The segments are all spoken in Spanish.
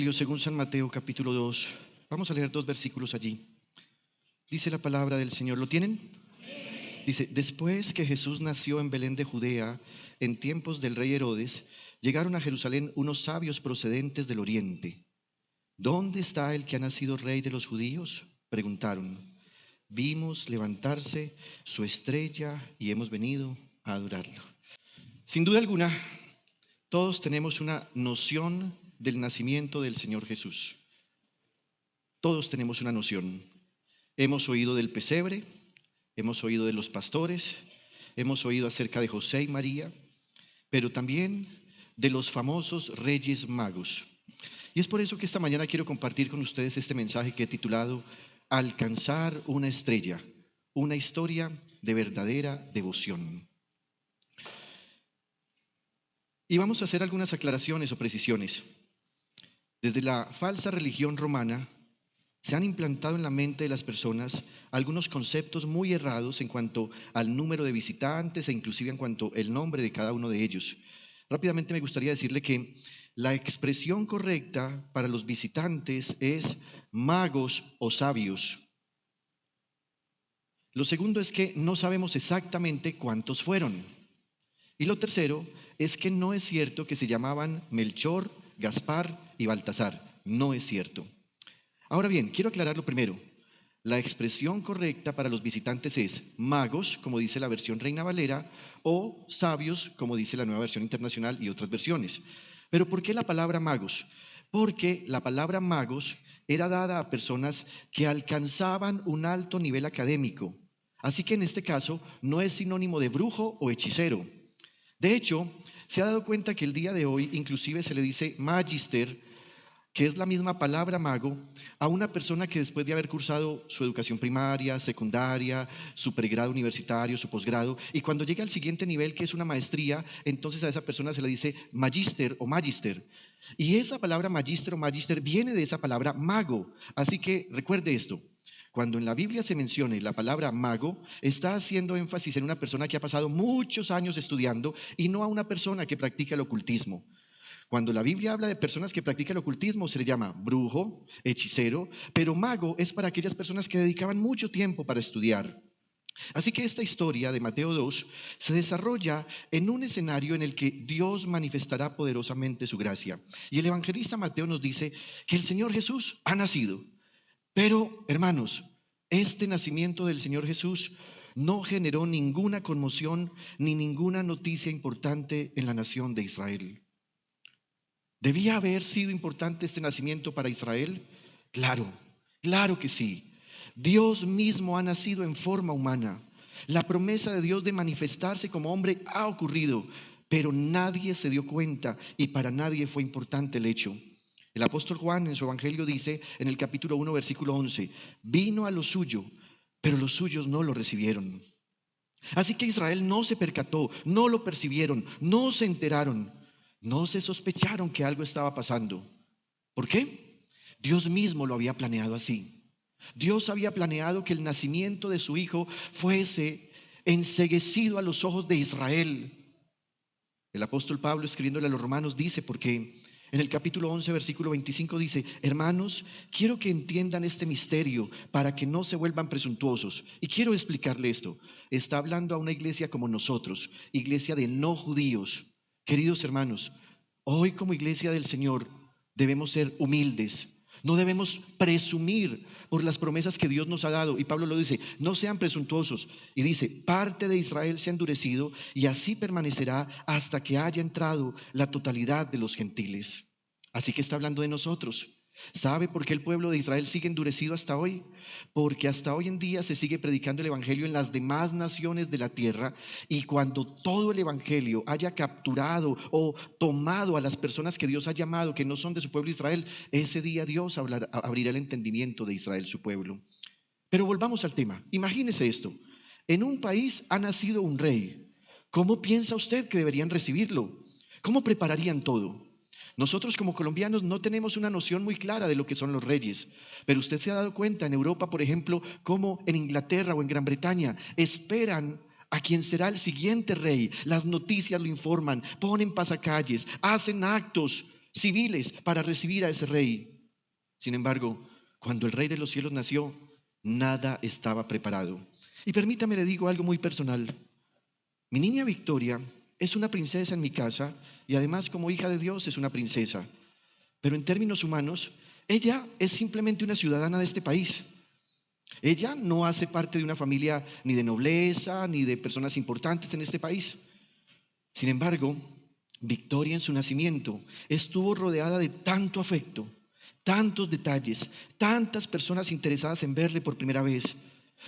Evangelio según San Mateo, capítulo 2. Vamos a leer 2 versículos allí. Dice la palabra del Señor. ¿Lo tienen? Dice: después que Jesús nació en Belén de Judea, en tiempos del rey Herodes, llegaron a Jerusalén unos sabios procedentes del oriente. ¿Dónde está el que ha nacido rey de los judíos?, preguntaron. Vimos levantarse su estrella y hemos venido a adorarlo. Sin duda alguna, todos tenemos una noción del nacimiento del Señor Jesús. Todos tenemos una noción. Hemos oído del pesebre, hemos oído de los pastores, hemos oído acerca de José y María, pero también de los famosos Reyes Magos. Y es por eso que esta mañana quiero compartir con ustedes este mensaje que he titulado Alcanzar una estrella, una historia de verdadera devoción. Y vamos a hacer algunas aclaraciones o precisiones. Desde la falsa religión romana se han implantado en la mente de las personas algunos conceptos muy errados en cuanto al número de visitantes e inclusive en cuanto al nombre de cada uno de ellos. Rápidamente me gustaría decirle que la expresión correcta para los visitantes es magos o sabios. Lo segundo es que no sabemos exactamente cuántos fueron. Y lo tercero es que no es cierto que se llamaban Melchor, Gaspar y Baltasar. No es cierto. Ahora bien, quiero aclarar lo primero. La expresión correcta para los visitantes es magos, como dice la versión Reina Valera, o sabios, como dice la Nueva Versión Internacional y otras versiones. ¿Pero por qué la palabra magos? Porque la palabra magos era dada a personas que alcanzaban un alto nivel académico. Así que en este caso no es sinónimo de brujo o hechicero. De hecho, se ha dado cuenta que el día de hoy inclusive se le dice magister, que es la misma palabra mago, a una persona que después de haber cursado su educación primaria, secundaria, su pregrado universitario, su posgrado, y cuando llega al siguiente nivel, que es una maestría, entonces a esa persona se le dice magister o magister. Y esa palabra magister o magister viene de esa palabra mago. Así que recuerde esto. Cuando en la Biblia se mencione la palabra mago, está haciendo énfasis en una persona que ha pasado muchos años estudiando y no a una persona que practica el ocultismo. Cuando la Biblia habla de personas que practican el ocultismo, se le llama brujo, hechicero, pero mago es para aquellas personas que dedicaban mucho tiempo para estudiar. Así que esta historia de Mateo 2 se desarrolla en un escenario en el que Dios manifestará poderosamente su gracia. Y el evangelista Mateo nos dice que el Señor Jesús ha nacido. Pero, hermanos, este nacimiento del Señor Jesús no generó ninguna conmoción ni ninguna noticia importante en la nación de Israel. ¿Debía haber sido importante este nacimiento para Israel? Claro, claro que sí. Dios mismo ha nacido en forma humana. La promesa de Dios de manifestarse como hombre ha ocurrido, pero nadie se dio cuenta y para nadie fue importante el hecho. El apóstol Juan en su evangelio dice en el capítulo 1, versículo 11, vino a lo suyo, pero los suyos no lo recibieron. Así que Israel no se percató, no lo percibieron, no se enteraron, no se sospecharon que algo estaba pasando. ¿Por qué? Dios mismo lo había planeado así. Dios había planeado que el nacimiento de su hijo fuese enceguecido a los ojos de Israel. El apóstol Pablo, escribiéndole a los romanos, dice, porque en el capítulo 11, versículo 25 dice, hermanos, quiero que entiendan este misterio para que no se vuelvan presuntuosos. Y quiero explicarle esto. Está hablando a una iglesia como nosotros, iglesia de no judíos. Queridos hermanos, hoy como iglesia del Señor debemos ser humildes. No debemos presumir por las promesas que Dios nos ha dado. Y Pablo lo dice, no sean presuntuosos. Y dice, parte de Israel se ha endurecido y así permanecerá hasta que haya entrado la totalidad de los gentiles. Así que está hablando de nosotros. ¿Sabe por qué el pueblo de Israel sigue endurecido hasta hoy? Porque hasta hoy en día se sigue predicando el evangelio en las demás naciones de la tierra, y cuando todo el evangelio haya capturado o tomado a las personas que Dios ha llamado, que no son de su pueblo Israel, ese día Dios abrirá el entendimiento de Israel, su pueblo. Pero volvamos al tema. Imagínese esto. En un país ha nacido un rey. ¿Cómo piensa usted que deberían recibirlo? ¿Cómo prepararían todo? Nosotros como colombianos no tenemos una noción muy clara de lo que son los reyes, pero usted se ha dado cuenta en Europa, por ejemplo, como en Inglaterra o en Gran Bretaña esperan a quien será el siguiente rey. Las noticias lo informan, ponen pasacalles, hacen actos civiles para recibir a ese rey. Sin embargo, cuando el Rey de los cielos nació, nada estaba preparado. Y permítame le digo algo muy personal. Mi niña Victoria es una princesa en mi casa y además como hija de Dios es una princesa. Pero en términos humanos, ella es simplemente una ciudadana de este país. Ella no hace parte de una familia ni de nobleza ni de personas importantes en este país. Sin embargo, Victoria en su nacimiento estuvo rodeada de tanto afecto, tantos detalles, tantas personas interesadas en verle por primera vez.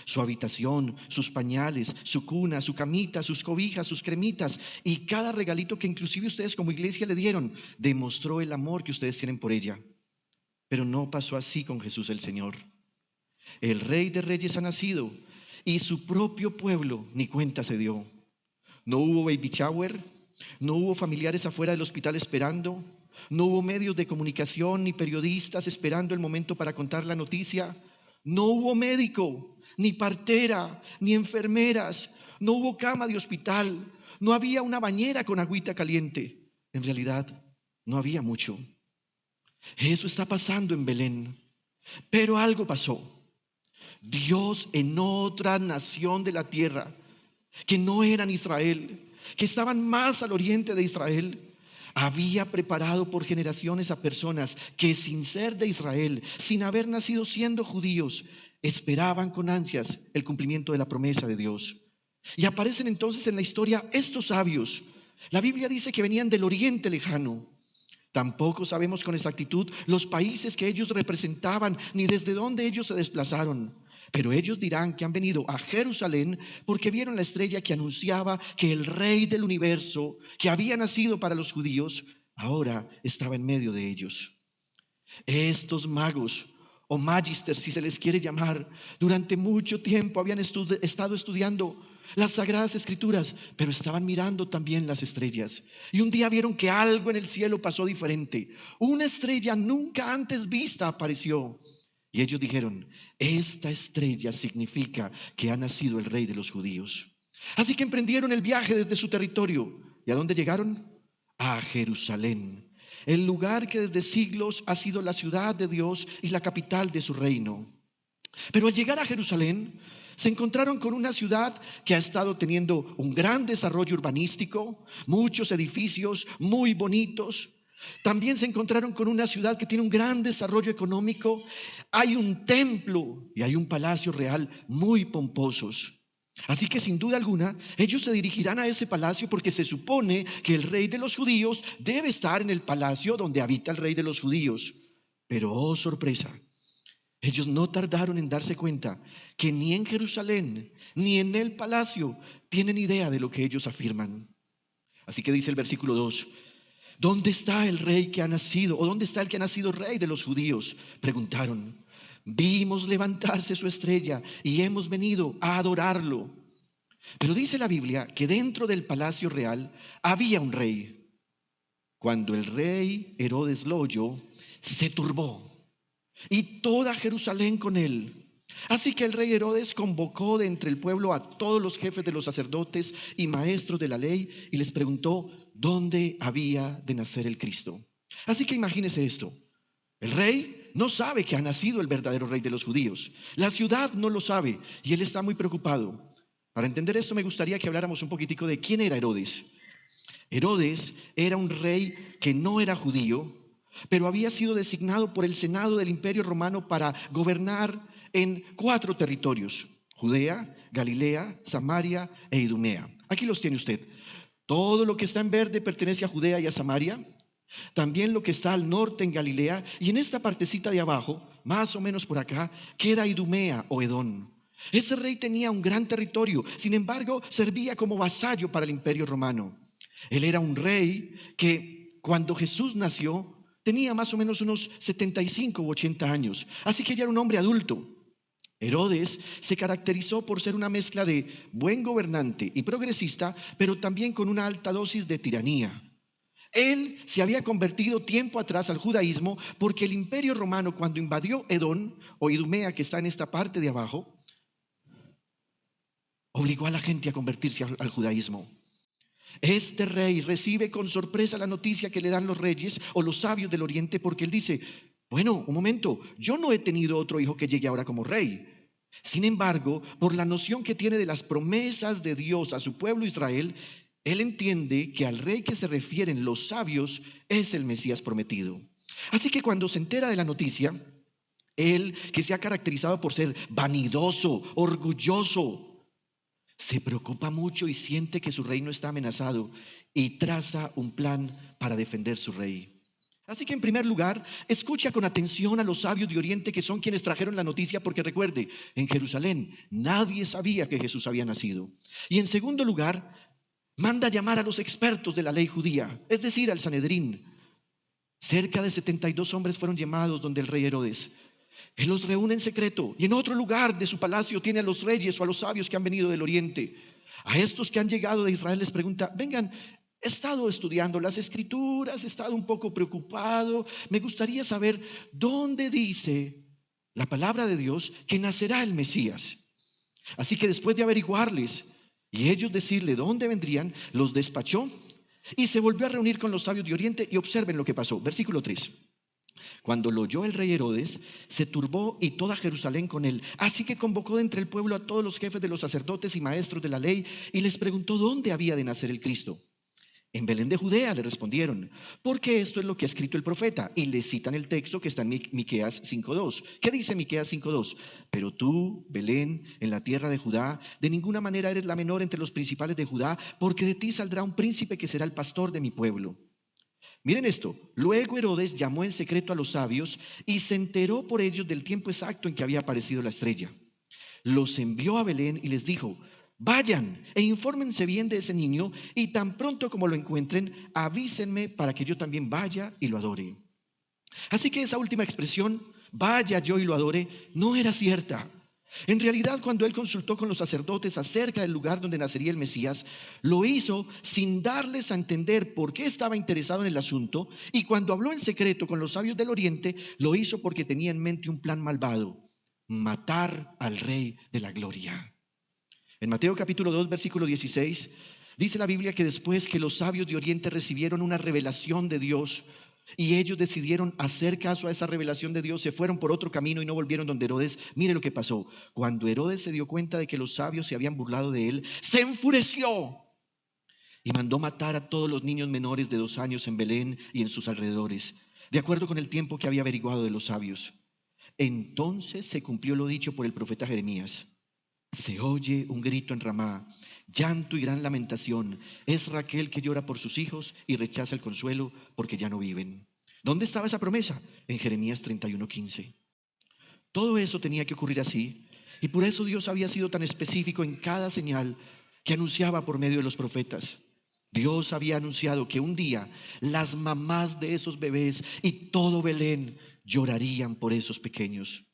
Su habitación, sus pañales, su cuna, su camita, sus cobijas, sus cremitas y cada regalito que inclusive ustedes como iglesia le dieron, demostró el amor que ustedes tienen por ella. Pero no pasó así con Jesús el Señor. El Rey de Reyes ha nacido y su propio pueblo ni cuenta se dio. No hubo baby shower, no hubo familiares afuera del hospital esperando, no hubo medios de comunicación ni periodistas esperando el momento para contar la noticia, no hubo médico, ni partera, ni enfermeras, no hubo cama de hospital, no había una bañera con agüita caliente. En realidad, no había mucho. Eso está pasando en Belén, pero algo pasó. Dios en otra nación de la tierra, que no eran Israel, que estaban más al oriente de Israel, había preparado por generaciones a personas que sin ser de Israel, sin haber nacido siendo judíos, esperaban con ansias el cumplimiento de la promesa de Dios. Y aparecen entonces en la historia estos sabios. La Biblia dice que venían del oriente lejano. Tampoco sabemos con exactitud los países que ellos representaban ni desde dónde ellos se desplazaron. Pero ellos dirán que han venido a Jerusalén porque vieron la estrella que anunciaba que el Rey del universo, que había nacido para los judíos, ahora estaba en medio de ellos. Estos magos o magisters, si se les quiere llamar, durante mucho tiempo habían estado estudiando las Sagradas Escrituras, pero estaban mirando también las estrellas. Y un día vieron que algo en el cielo pasó diferente. Una estrella nunca antes vista apareció. Y ellos dijeron, esta estrella significa que ha nacido el Rey de los judíos. Así que emprendieron el viaje desde su territorio. ¿Y a dónde llegaron? A Jerusalén, el lugar que desde siglos ha sido la ciudad de Dios y la capital de su reino. Pero al llegar a Jerusalén, se encontraron con una ciudad que ha estado teniendo un gran desarrollo urbanístico, muchos edificios muy bonitos. También se encontraron con una ciudad que tiene un gran desarrollo económico. Hay un templo y hay un palacio real muy pomposos. Así que sin duda alguna, ellos se dirigirán a ese palacio porque se supone que el rey de los judíos debe estar en el palacio donde habita el rey de los judíos. Pero, oh sorpresa, ellos no tardaron en darse cuenta que ni en Jerusalén ni en el palacio tienen idea de lo que ellos afirman. Así que dice el versículo 2, ¿dónde está el rey que ha nacido? ¿O dónde está el que ha nacido rey de los judíos? Preguntaron. Vimos levantarse su estrella y hemos venido a adorarlo. Pero dice la Biblia que dentro del palacio real había un rey. Cuando el rey Herodes lo oyó, se turbó y toda Jerusalén con él. Así que el rey Herodes convocó de entre el pueblo a todos los jefes de los sacerdotes y maestros de la ley y les preguntó dónde había de nacer el Cristo. Así que imagínese esto. El rey no sabe que ha nacido el verdadero rey de los judíos. La ciudad no lo sabe y él está muy preocupado. Para entender esto me gustaría que habláramos un poquitico de quién era Herodes. Herodes era un rey que no era judío, pero había sido designado por el Senado del Imperio Romano para gobernar en 4 territorios: Judea, Galilea, Samaria e Idumea. Aquí los tiene usted. Todo lo que está en verde pertenece a Judea y a Samaria. También lo que está al norte en Galilea, y en esta partecita de abajo, más o menos por acá, queda Idumea o Edom. Ese rey tenía un gran territorio, sin embargo, servía como vasallo para el Imperio Romano. Él era un rey que cuando Jesús nació tenía más o menos unos 75 u 80 años, así que ya era un hombre adulto. Herodes se caracterizó por ser una mezcla de buen gobernante y progresista, pero también con una alta dosis de tiranía. Él se había convertido tiempo atrás al judaísmo porque el Imperio Romano, cuando invadió Edom o Idumea, que está en esta parte de abajo, obligó a la gente a convertirse al judaísmo. Este rey recibe con sorpresa la noticia que le dan los reyes o los sabios del oriente, porque él dice: bueno, un momento, yo no he tenido otro hijo que llegue ahora como rey. Sin embargo, por la noción que tiene de las promesas de Dios a su pueblo Israel, él entiende que al rey que se refieren los sabios es el Mesías prometido. Así que cuando se entera de la noticia, él, que se ha caracterizado por ser vanidoso, orgulloso, se preocupa mucho y siente que su reino está amenazado y traza un plan para defender su rey. Así que en primer lugar, escucha con atención a los sabios de Oriente, que son quienes trajeron la noticia, porque recuerde, en Jerusalén nadie sabía que Jesús había nacido. Y en segundo lugar, manda llamar a los expertos de la ley judía, es decir, al Sanedrín. Cerca de 72 hombres fueron llamados donde el rey Herodes. Él los reúne en secreto y en otro lugar de su palacio tiene a los reyes o a los sabios que han venido del oriente. A estos que han llegado de Israel les pregunta: vengan, he estado estudiando las escrituras, he estado un poco preocupado, me gustaría saber dónde dice la palabra de Dios que nacerá el Mesías. Así que después de averiguarles y ellos decirle dónde vendrían, los despachó y se volvió a reunir con los sabios de Oriente. Y observen lo que pasó. Versículo 3. Cuando lo oyó el rey Herodes, se turbó y toda Jerusalén con él. Así que convocó de entre el pueblo a todos los jefes de los sacerdotes y maestros de la ley y les preguntó dónde había de nacer el Cristo. En Belén de Judea, le respondieron, porque esto es lo que ha escrito el profeta. Y le citan el texto que está en Miqueas 5:2. ¿Qué dice Miqueas 5:2? Pero tú, Belén, en la tierra de Judá, de ninguna manera eres la menor entre los principales de Judá, porque de ti saldrá un príncipe que será el pastor de mi pueblo. Miren esto. Luego Herodes llamó en secreto a los sabios y se enteró por ellos del tiempo exacto en que había aparecido la estrella. Los envió a Belén y les dijo: vayan e infórmense bien de ese niño, y tan pronto como lo encuentren, avísenme para que yo también vaya y lo adore. Así que esa última expresión, vaya yo y lo adore, no era cierta. En realidad, cuando él consultó con los sacerdotes acerca del lugar donde nacería el Mesías, lo hizo sin darles a entender por qué estaba interesado en el asunto, y cuando habló en secreto con los sabios del Oriente, lo hizo porque tenía en mente un plan malvado: matar al Rey de la Gloria. En Mateo capítulo 2, versículo 16, dice la Biblia que después que los sabios de Oriente recibieron una revelación de Dios y ellos decidieron hacer caso a esa revelación de Dios, se fueron por otro camino y no volvieron donde Herodes. Mire lo que pasó. Cuando Herodes se dio cuenta de que los sabios se habían burlado de él, se enfureció y mandó matar a todos los niños menores de 2 años en Belén y en sus alrededores, de acuerdo con el tiempo que había averiguado de los sabios. Entonces se cumplió lo dicho por el profeta Jeremías. Se oye un grito en Ramá, llanto y gran lamentación. Es Raquel que llora por sus hijos y rechaza el consuelo porque ya no viven. ¿Dónde estaba esa promesa? En Jeremías 31:15. Todo eso tenía que ocurrir así, y por eso Dios había sido tan específico en cada señal que anunciaba por medio de los profetas. Dios había anunciado que un día las mamás de esos bebés y todo Belén llorarían por esos pequeños.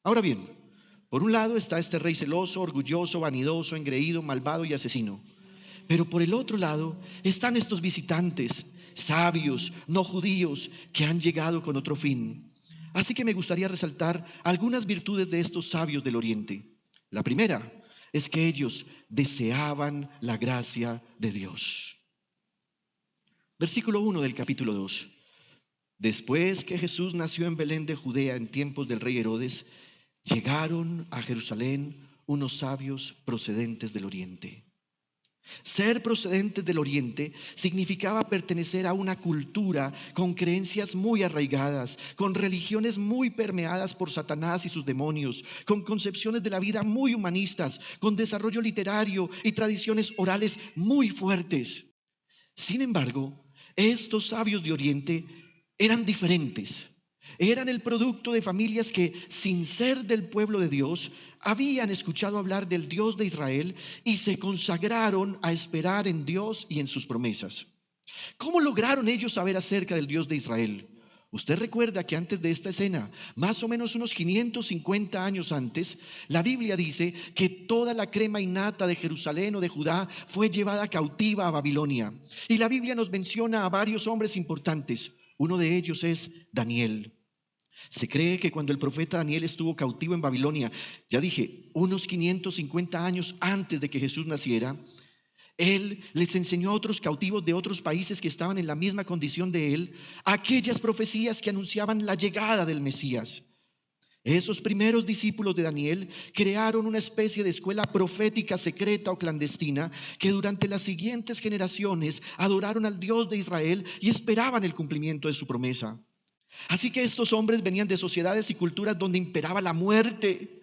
Ahora bien, por un lado está este rey celoso, orgulloso, vanidoso, engreído, malvado y asesino. Pero por el otro lado están estos visitantes, sabios, no judíos, que han llegado con otro fin. Así que me gustaría resaltar algunas virtudes de estos sabios del Oriente. La primera es que ellos deseaban la gracia de Dios. Versículo 1 del capítulo 2. Después que Jesús nació en Belén de Judea en tiempos del rey Herodes, llegaron a Jerusalén unos sabios procedentes del Oriente. Ser procedentes del Oriente significaba pertenecer a una cultura con creencias muy arraigadas, con religiones muy permeadas por Satanás y sus demonios, con concepciones de la vida muy humanistas, con desarrollo literario y tradiciones orales muy fuertes. Sin embargo, estos sabios de Oriente eran diferentes. Eran el producto de familias que, sin ser del pueblo de Dios, habían escuchado hablar del Dios de Israel y se consagraron a esperar en Dios y en sus promesas. ¿Cómo lograron ellos saber acerca del Dios de Israel? Usted recuerda que antes de esta escena, más o menos unos 550 años antes, la Biblia dice que toda la crema innata de Jerusalén o de Judá fue llevada cautiva a Babilonia. Y la Biblia nos menciona a varios hombres importantes. Uno de ellos es Daniel. Se cree que cuando el profeta Daniel estuvo cautivo en Babilonia, ya dije, unos 550 años antes de que Jesús naciera, Él les enseñó a otros cautivos de otros países que estaban en la misma condición de él, aquellas profecías que anunciaban la llegada del Mesías. Esos primeros discípulos de Daniel crearon una especie de escuela profética secreta o clandestina que durante las siguientes generaciones adoraron al Dios de Israel y esperaban el cumplimiento de su promesa. Así que estos hombres venían de sociedades y culturas donde imperaba la muerte.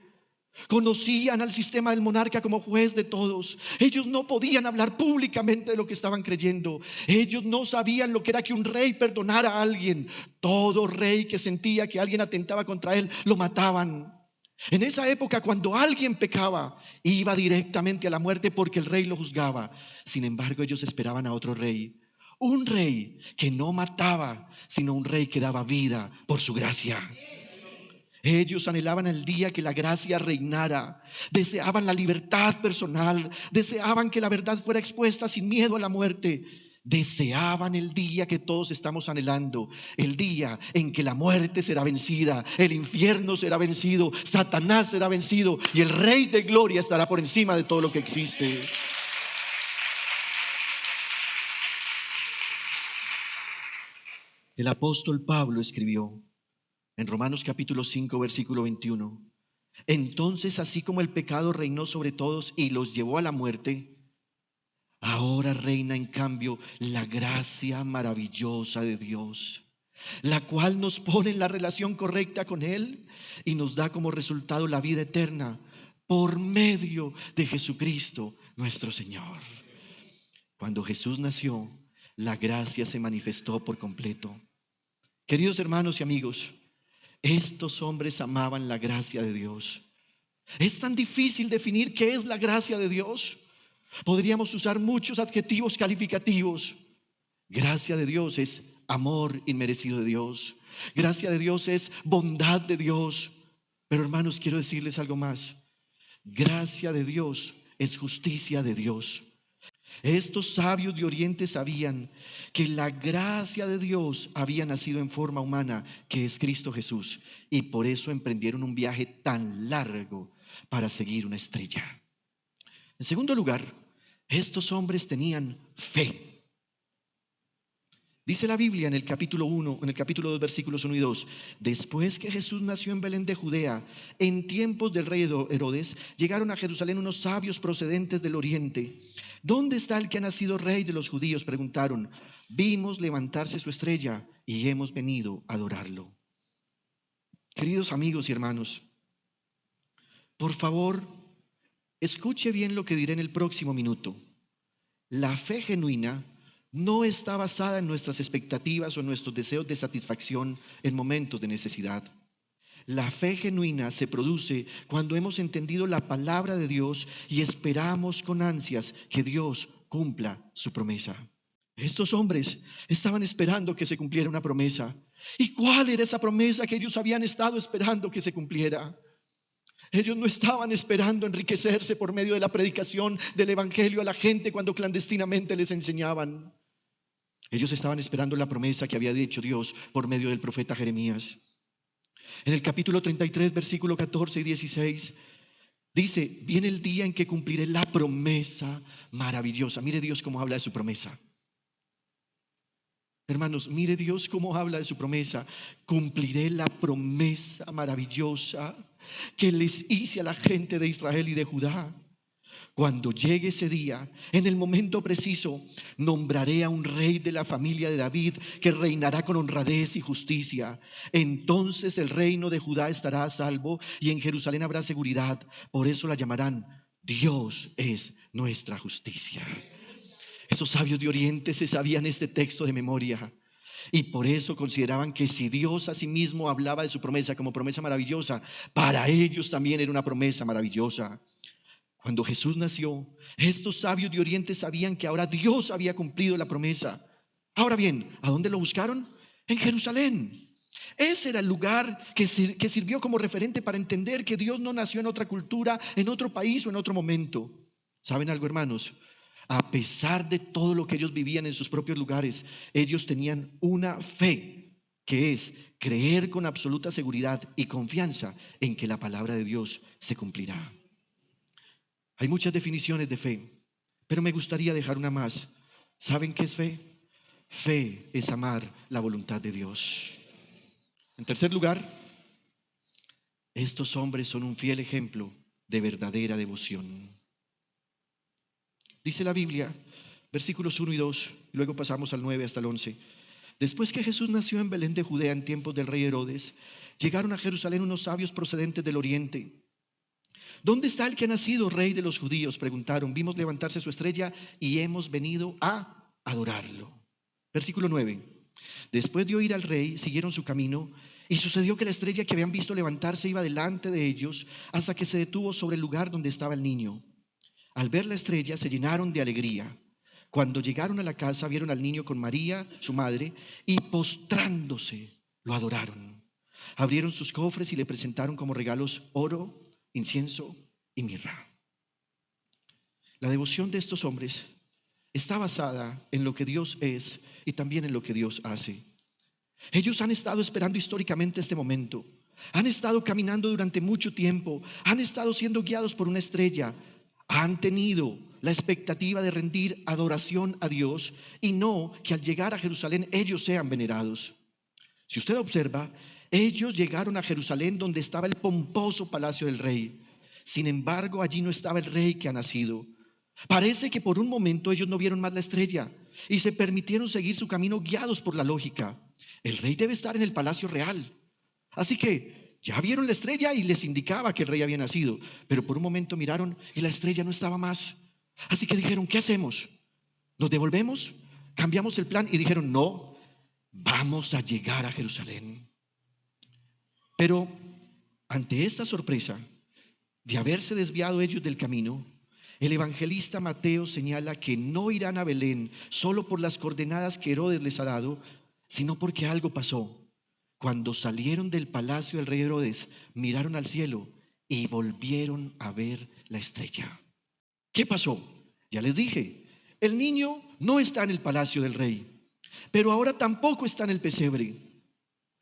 Conocían al sistema del monarca como juez de todos. Ellos no podían hablar públicamente de lo que estaban creyendo. Ellos no sabían lo que era que un rey perdonara a alguien. Todo rey que sentía que alguien atentaba contra él, lo mataban. En esa época, cuando alguien pecaba, iba directamente a la muerte porque el rey lo juzgaba. Sin embargo, ellos esperaban a otro rey. Un rey que no mataba, sino un rey que daba vida por su gracia. Ellos anhelaban el día que la gracia reinara, deseaban la libertad personal, deseaban que la verdad fuera expuesta sin miedo a la muerte, deseaban el día que todos estamos anhelando, el día en que la muerte será vencida, el infierno será vencido, Satanás será vencido y el Rey de Gloria estará por encima de todo lo que existe. El apóstol Pablo escribió en Romanos capítulo 5, versículo 21. Entonces, así como el pecado reinó sobre todos y los llevó a la muerte, ahora reina en cambio la gracia maravillosa de Dios, la cual nos pone en la relación correcta con Él y nos da como resultado la vida eterna por medio de Jesucristo nuestro Señor. Cuando Jesús nació, la gracia se manifestó por completo. Queridos hermanos y amigos, estos hombres amaban la gracia de Dios. Es tan difícil definir qué es la gracia de Dios. Podríamos usar muchos adjetivos calificativos. Gracia de Dios es amor inmerecido de Dios. Gracia de Dios es bondad de Dios. Pero hermanos, quiero decirles algo más. Gracia de Dios es justicia de Dios. Estos sabios de Oriente sabían que la gracia de Dios había nacido en forma humana, que es Cristo Jesús, y por eso emprendieron un viaje tan largo para seguir una estrella. En segundo lugar, estos hombres tenían fe. Dice la Biblia en el capítulo 1, en el capítulo 2, versículos 1 y 2. Después que Jesús nació en Belén de Judea, en tiempos del rey Herodes, llegaron a Jerusalén unos sabios procedentes del oriente. ¿Dónde está el que ha nacido rey de los judíos?, preguntaron. Vimos levantarse su estrella y hemos venido a adorarlo. Queridos amigos y hermanos, por favor, escuche bien lo que diré en el próximo minuto. La fe genuina no está basada en nuestras expectativas o en nuestros deseos de satisfacción en momentos de necesidad. La fe genuina se produce cuando hemos entendido la palabra de Dios y esperamos con ansias que Dios cumpla su promesa. Estos hombres estaban esperando que se cumpliera una promesa. ¿Y cuál era esa promesa que ellos habían estado esperando que se cumpliera? Ellos no estaban esperando enriquecerse por medio de la predicación del evangelio a la gente cuando clandestinamente les enseñaban. Ellos estaban esperando la promesa que había dicho Dios por medio del profeta Jeremías. En el capítulo 33, versículo 14 y 16, dice, viene el día en que cumpliré la promesa maravillosa. Mire Dios cómo habla de su promesa. Hermanos, mire Dios cómo habla de su promesa. Cumpliré la promesa maravillosa que les hice a la gente de Israel y de Judá. Cuando llegue ese día, en el momento preciso, nombraré a un rey de la familia de David que reinará con honradez y justicia. Entonces el reino de Judá estará a salvo y en Jerusalén habrá seguridad. Por eso la llamarán Dios es nuestra justicia. Esos sabios de Oriente se sabían este texto de memoria. Y por eso consideraban que si Dios a sí mismo hablaba de su promesa como promesa maravillosa, para ellos también era una promesa maravillosa. Cuando Jesús nació, estos sabios de Oriente sabían que ahora Dios había cumplido la promesa. Ahora bien, ¿a dónde lo buscaron? En Jerusalén. Ese era el lugar que sirvió como referente para entender que Dios no nació en otra cultura, en otro país o en otro momento. ¿Saben algo, hermanos? A pesar de todo lo que ellos vivían en sus propios lugares, ellos tenían una fe que es creer con absoluta seguridad y confianza en que la palabra de Dios se cumplirá. Hay muchas definiciones de fe, Pero me gustaría dejar una más. ¿Saben qué es fe? Fe es amar la voluntad de Dios. En tercer lugar, estos hombres son un fiel ejemplo de verdadera devoción. Dice la Biblia, versículos 1 y 2, y luego pasamos al 9 hasta el 11. Después que Jesús nació en Belén de Judea en tiempos del rey Herodes, llegaron a Jerusalén unos sabios procedentes del oriente. ¿Dónde está el que ha nacido rey de los judíos?, preguntaron. Vimos levantarse su estrella y hemos venido a adorarlo. Versículo 9. Después de oír al rey, siguieron su camino, y sucedió que la estrella que habían visto levantarse iba delante de ellos hasta que se detuvo sobre el lugar donde estaba el niño. Al ver la estrella se llenaron de alegría. Cuando llegaron a la casa vieron al niño con María, su madre, y postrándose lo adoraron. Abrieron sus cofres y le presentaron como regalos oro, incienso y mirra. La devoción de estos hombres está basada en lo que Dios es y también en lo que Dios hace. Ellos han estado esperando históricamente este momento. Han estado caminando durante mucho tiempo. Han estado siendo guiados por una estrella. Han tenido la expectativa de rendir adoración a Dios y no que al llegar a Jerusalén ellos sean venerados. Si usted observa, ellos llegaron a Jerusalén donde estaba el pomposo palacio del rey. Sin embargo, allí no estaba el rey que ha nacido. Parece que por un momento ellos no vieron más la estrella y se permitieron seguir su camino guiados por la lógica. El rey debe estar en el palacio real. Así que ya vieron la estrella y les indicaba que el rey había nacido, pero por un momento miraron y la estrella no estaba más. Así que dijeron, ¿qué hacemos? ¿Nos devolvemos? ¿Cambiamos el plan? Y dijeron, no, vamos a llegar a Jerusalén. Pero ante esta sorpresa de haberse desviado ellos del camino, el evangelista Mateo señala que no irán a Belén solo por las coordenadas que Herodes les ha dado, sino porque algo pasó. Cuando salieron del palacio del rey Herodes, miraron al cielo y volvieron a ver la estrella. ¿Qué pasó? Ya les dije, el niño no está en el palacio del rey, pero ahora tampoco está en el pesebre.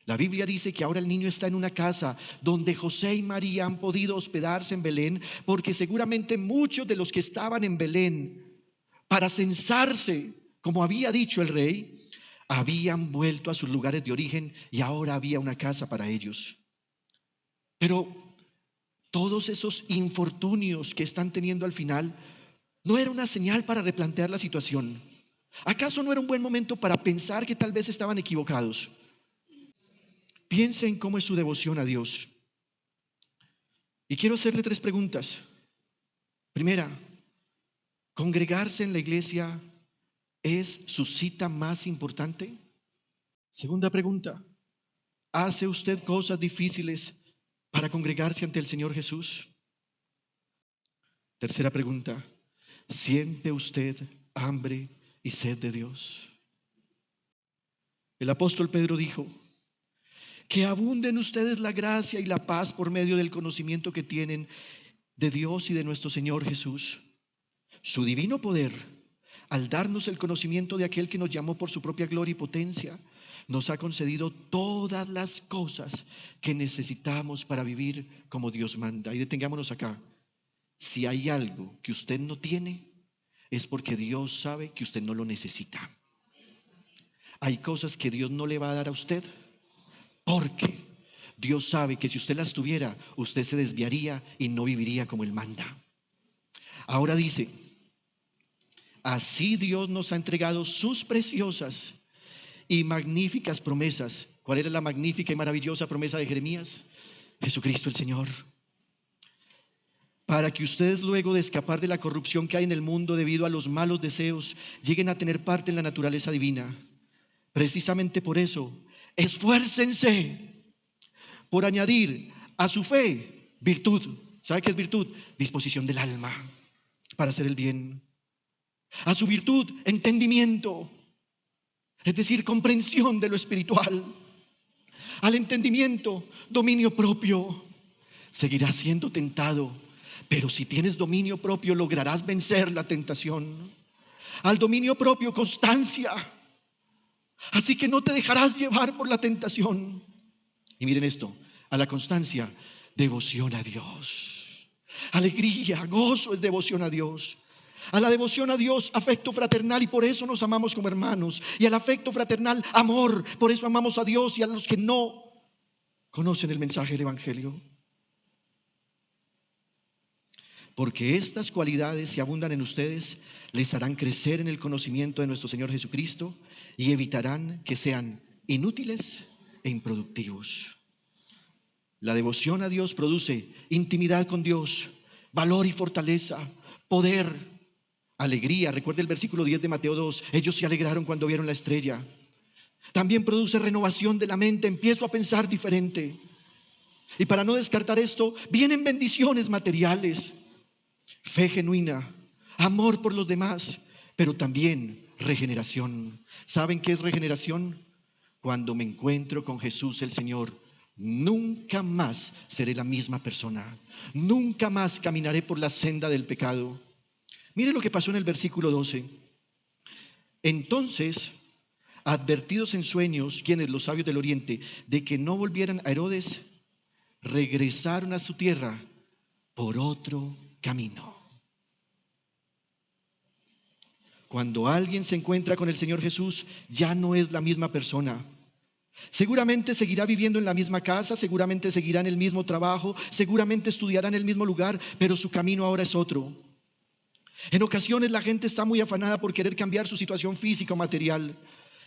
La Biblia dice que ahora el niño está en una casa donde José y María han podido hospedarse en Belén, porque seguramente muchos de los que estaban en Belén para censarse, como había dicho el rey, habían vuelto a sus lugares de origen y ahora había una casa para ellos. Pero todos esos infortunios que están teniendo al final no era una señal para replantear la situación. ¿Acaso no era un buen momento para pensar que tal vez estaban equivocados? Piensen cómo es su devoción a Dios. Y quiero hacerle 3 preguntas. Primera, ¿congregarse en la iglesia es su cita más importante? Segunda pregunta, ¿hace usted cosas difíciles para congregarse ante el Señor Jesús? Tercera pregunta, ¿siente usted hambre y sed de Dios? El apóstol Pedro dijo, que abunde en ustedes la gracia y la paz por medio del conocimiento que tienen de Dios y de nuestro Señor Jesús. Su divino poder, al darnos el conocimiento de aquel que nos llamó por su propia gloria y potencia, nos ha concedido todas las cosas que necesitamos para vivir como Dios manda. Y detengámonos acá. Si hay algo que usted no tiene, es porque Dios sabe que usted no lo necesita. Hay cosas que Dios no le va a dar a usted, porque Dios sabe que si usted las tuviera, usted se desviaría y no viviría como Él manda. Ahora dice, así Dios nos ha entregado sus preciosas y magníficas promesas. ¿Cuál era la magnífica y maravillosa promesa de Jeremías? Jesucristo el Señor. Para que ustedes, luego de escapar de la corrupción que hay en el mundo debido a los malos deseos, lleguen a tener parte en la naturaleza divina. Precisamente por eso, esfuércense por añadir a su fe virtud. ¿Sabe qué es virtud? Disposición del alma para hacer el bien. A su virtud, entendimiento, es decir, comprensión de lo espiritual. Al entendimiento, dominio propio. Seguirás siendo tentado, pero si tienes dominio propio lograrás vencer la tentación. Al dominio propio, constancia. Así que no te dejarás llevar por la tentación. Y miren esto, a la constancia, devoción a Dios. Alegría, gozo es devoción a Dios. A la devoción a Dios, afecto fraternal, y por eso nos amamos como hermanos. Y al afecto fraternal, amor, por eso amamos a Dios y a los que no conocen el mensaje del Evangelio. Porque estas cualidades, si abundan en ustedes, les harán crecer en el conocimiento de nuestro Señor Jesucristo y evitarán que sean inútiles e improductivos. La devoción a Dios produce intimidad con Dios, valor y fortaleza, poder, alegría. Recuerde el versículo 10 de Mateo 2. Ellos se alegraron cuando vieron la estrella. También produce renovación de la mente. Empiezo a pensar diferente. Y para no descartar esto, vienen bendiciones materiales, fe genuina, amor por los demás, pero también regeneración. ¿Saben qué es regeneración? Cuando me encuentro con Jesús el Señor, nunca más seré la misma persona. Nunca más caminaré por la senda del pecado. Mire lo que pasó en el versículo 12. Entonces, advertidos en sueños, quienes, los sabios del oriente, de que no volvieran a Herodes, regresaron a su tierra por otro camino. Cuando alguien se encuentra con el Señor Jesús, ya no es la misma persona. Seguramente seguirá viviendo en la misma casa, seguramente seguirá en el mismo trabajo, seguramente estudiará en el mismo lugar, pero su camino ahora es otro. En ocasiones la gente está muy afanada por querer cambiar su situación física o material.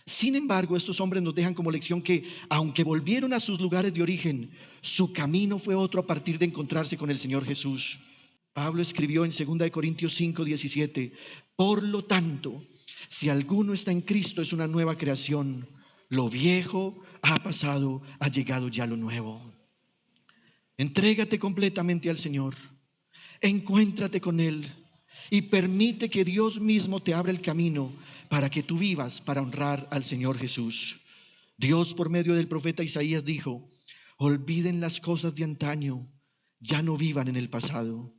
Sin embargo, estos hombres nos dejan como lección que, aunque volvieron a sus lugares de origen, su camino fue otro a partir de encontrarse con el Señor Jesús. Pablo escribió en 2 Corintios 5:17, por lo tanto, si alguno está en Cristo, es una nueva creación. Lo viejo ha pasado, ha llegado ya lo nuevo. Entrégate completamente al Señor, encuéntrate con Él y permite que Dios mismo te abra el camino para que tú vivas para honrar al Señor Jesús. Dios, por medio del profeta Isaías, dijo: olviden las cosas de antaño, ya no vivan en el pasado.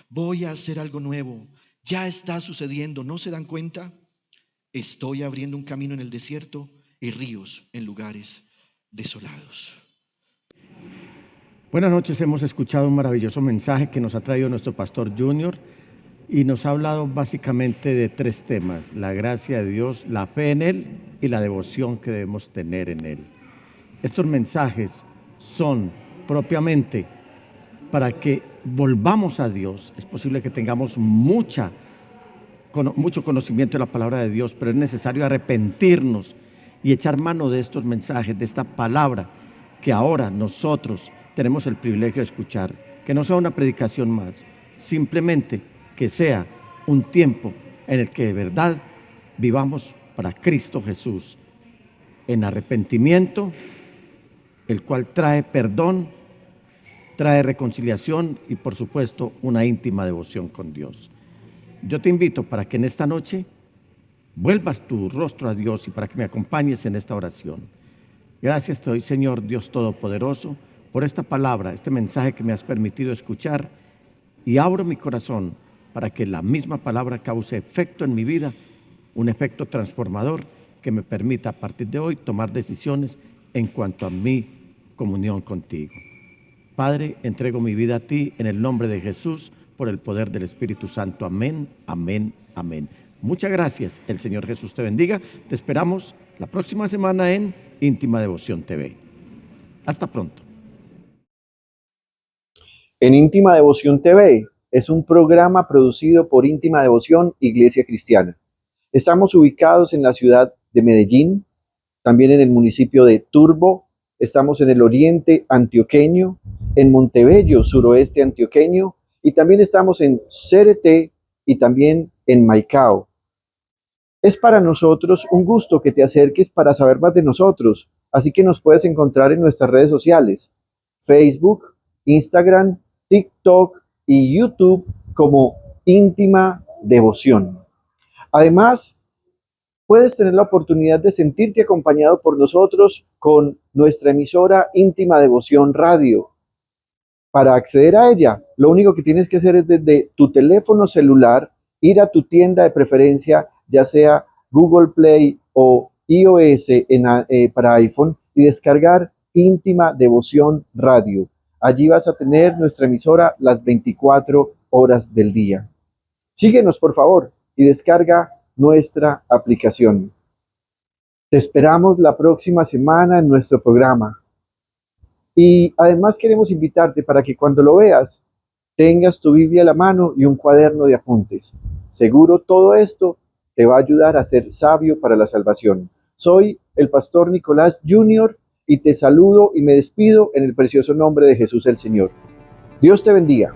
Voy a hacer algo nuevo, ya está sucediendo, ¿no se dan cuenta? Estoy abriendo un camino en el desierto y ríos en lugares desolados. Buenas noches, hemos escuchado un maravilloso mensaje que nos ha traído nuestro pastor Junior y nos ha hablado básicamente de 3 temas: la gracia de Dios, la fe en Él y la devoción que debemos tener en Él. Estos mensajes son propiamente para que volvamos a Dios. Es posible que tengamos mucho conocimiento de la palabra de Dios, pero es necesario arrepentirnos y echar mano de estos mensajes, de esta palabra que ahora nosotros tenemos el privilegio de escuchar. Que no sea una predicación más, simplemente que sea un tiempo en el que de verdad vivamos para Cristo Jesús, en arrepentimiento, el cual trae perdón, trae reconciliación y, por supuesto, una íntima devoción con Dios. Yo te invito para que en esta noche vuelvas tu rostro a Dios y para que me acompañes en esta oración. Gracias te doy, Señor Dios Todopoderoso, por esta palabra, este mensaje que me has permitido escuchar, y abro mi corazón para que la misma palabra cause efecto en mi vida, un efecto transformador que me permita a partir de hoy tomar decisiones en cuanto a mi comunión contigo. Padre, entrego mi vida a ti en el nombre de Jesús, por el poder del Espíritu Santo. Amén, amén, amén. Muchas gracias. El Señor Jesús te bendiga. Te esperamos la próxima semana en Íntima Devoción TV. Hasta pronto. En Íntima Devoción TV es un programa producido por Íntima Devoción Iglesia Cristiana. Estamos ubicados en la ciudad de Medellín, también en el municipio de Turbo. Estamos en el oriente antioqueño, en Montebello, suroeste antioqueño, y también estamos en Cereté y también en Maicao. Es para nosotros un gusto que te acerques para saber más de nosotros, así que nos puedes encontrar en nuestras redes sociales: Facebook, Instagram, TikTok y YouTube como Íntima Devoción. Además, puedes tener la oportunidad de sentirte acompañado por nosotros con nuestra emisora Íntima Devoción Radio. Para acceder a ella, lo único que tienes que hacer es desde tu teléfono celular ir a tu tienda de preferencia, ya sea Google Play o iOS para iPhone, y descargar Íntima Devoción Radio. Allí vas a tener nuestra emisora las 24 horas del día. Síguenos, por favor, y descarga nuestra aplicación. Te esperamos la próxima semana en nuestro programa. Y además queremos invitarte para que cuando lo veas, tengas tu Biblia a la mano y un cuaderno de apuntes. Seguro todo esto te va a ayudar a ser sabio para la salvación. Soy el pastor Nicolás Junior y te saludo y me despido en el precioso nombre de Jesús el Señor. Dios te bendiga.